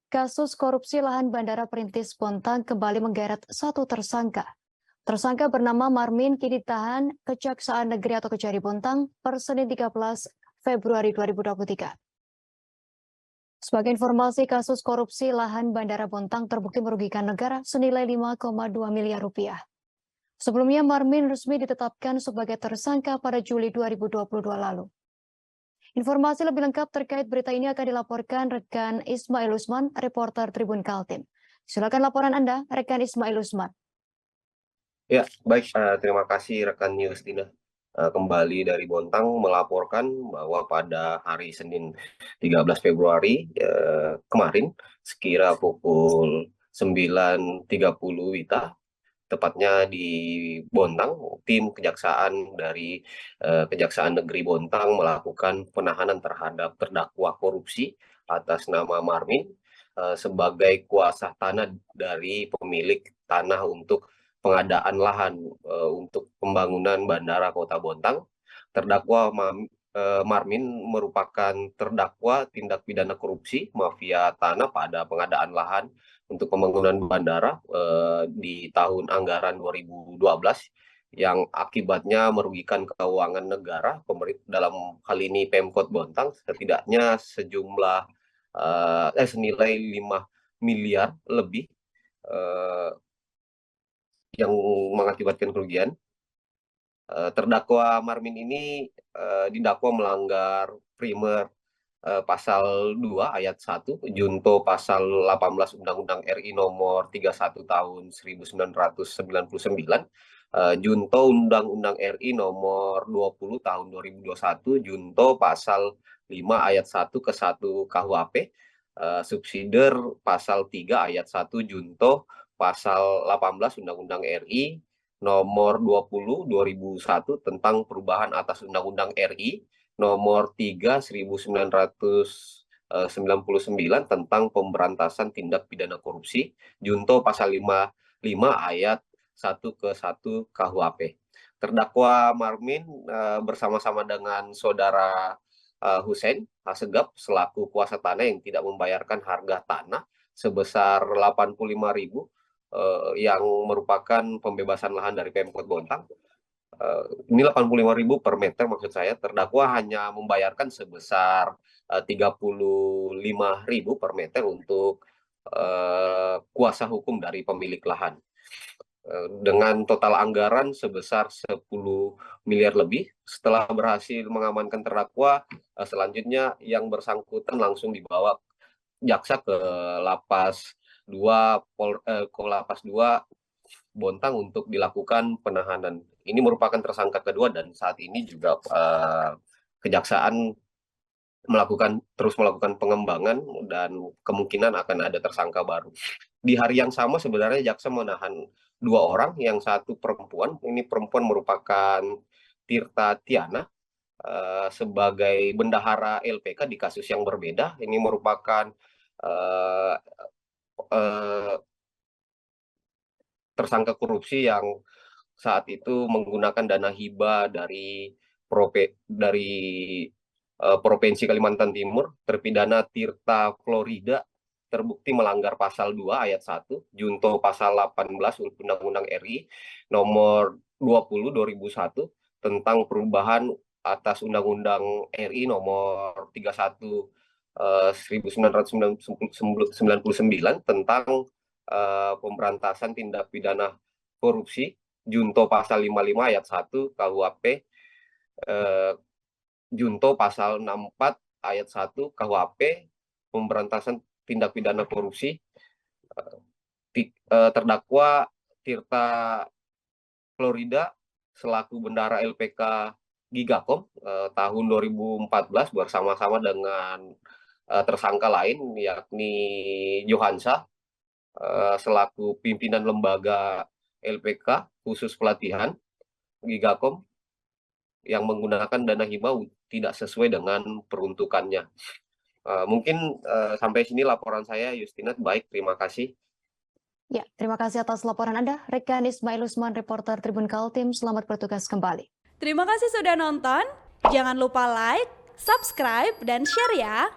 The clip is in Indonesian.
Kasus korupsi lahan Bandara Perintis Bontang kembali menggeret satu tersangka. Tersangka bernama Marmin kini ditahan Kejaksaan Negeri atau Kejari Bontang per Senin 13 Februari 2023. Sebagai informasi, kasus korupsi lahan Bandara Bontang terbukti merugikan negara senilai 5,2 miliar rupiah. Sebelumnya, Marmin resmi ditetapkan sebagai tersangka pada Juli 2022 lalu. Informasi lebih lengkap terkait berita ini akan dilaporkan rekan Ismail Usman, reporter Tribun Kaltim. Silakan laporan Anda, rekan Ismail Usman. Ya, baik. Terima kasih rekan Yustina. Kembali dari Bontang melaporkan bahwa pada hari Senin 13 Februari kemarin, sekira pukul 9.30 WITA, tepatnya di Bontang, tim kejaksaan dari Kejaksaan Negeri Bontang melakukan penahanan terhadap terdakwa korupsi atas nama Marmin sebagai kuasa tanah dari pemilik tanah untuk pengadaan lahan untuk pembangunan Bandara Kota Bontang. Terdakwa Marmin merupakan terdakwa tindak pidana korupsi mafia tanah pada pengadaan lahan untuk pembangunan bandara di tahun anggaran 2012 yang akibatnya merugikan keuangan negara. Dalam hal ini Pemkot Bontang setidaknya sejumlah senilai 5 miliar lebih yang mengakibatkan kerugian. Terdakwa Marmin ini didakwa melanggar primer pasal 2 ayat 1, junto pasal 18 Undang-Undang RI nomor 31 tahun 1999, junto Undang-Undang RI nomor 20 tahun 2021, junto pasal 5 ayat 1 ke 1 KUHP, subsider pasal 3 ayat 1, junto pasal 18 Undang-Undang RI nomor 20 2001 tentang perubahan atas Undang-Undang RI nomor 3 1999 tentang pemberantasan tindak pidana korupsi, junto pasal 5 ayat 1 ke 1 KUHP. Terdakwa Marmin bersama-sama dengan saudara Hussein Hasegap selaku kuasa tanah yang tidak membayarkan harga tanah sebesar 85.000 yang merupakan pembebasan lahan dari Pemkot Bontang. Ini 85.000 per meter maksud saya. Terdakwa hanya membayarkan sebesar 35.000 per meter untuk kuasa hukum dari pemilik lahan. Dengan total anggaran sebesar 10 miliar lebih. Setelah berhasil mengamankan terdakwa, selanjutnya yang bersangkutan langsung dibawa jaksa ke Lapas 2 Bontang untuk dilakukan penahanan. Ini merupakan tersangka kedua dan saat ini juga kejaksaan terus melakukan pengembangan dan kemungkinan akan ada tersangka baru. Di hari yang sama sebenarnya jaksa menahan 2 orang, yang satu perempuan. Ini perempuan merupakan Tirta Tiana sebagai bendahara LPK di kasus yang berbeda. Ini merupakan tersangka korupsi yang saat itu menggunakan dana hibah dari Provinsi Kalimantan Timur. Terpidana Tirta Florida terbukti melanggar pasal 2 ayat 1, junto pasal 18 Undang-Undang RI nomor 20 2001 tentang perubahan atas Undang-Undang RI nomor 31 1999 tentang pemberantasan tindak pidana korupsi, junto pasal 55 ayat 1 KUHP, junto pasal 64 ayat 1 KUHP pemberantasan tindak pidana korupsi. Terdakwa Tirta Florida selaku bendahara LPK Gigakom tahun 2014 bersama-sama dengan tersangka lain yakni Johansa selaku pimpinan lembaga LPK khusus pelatihan Gigakom yang menggunakan dana hibah tidak sesuai dengan peruntukannya. Mungkin sampai sini laporan saya, Yustina. Baik, terima kasih. Ya, terima kasih atas laporan Anda, rekan Ismail Usman, reporter Tribun Kaltim. Selamat bertugas kembali. Terima kasih sudah nonton. Jangan lupa like, subscribe, dan share ya.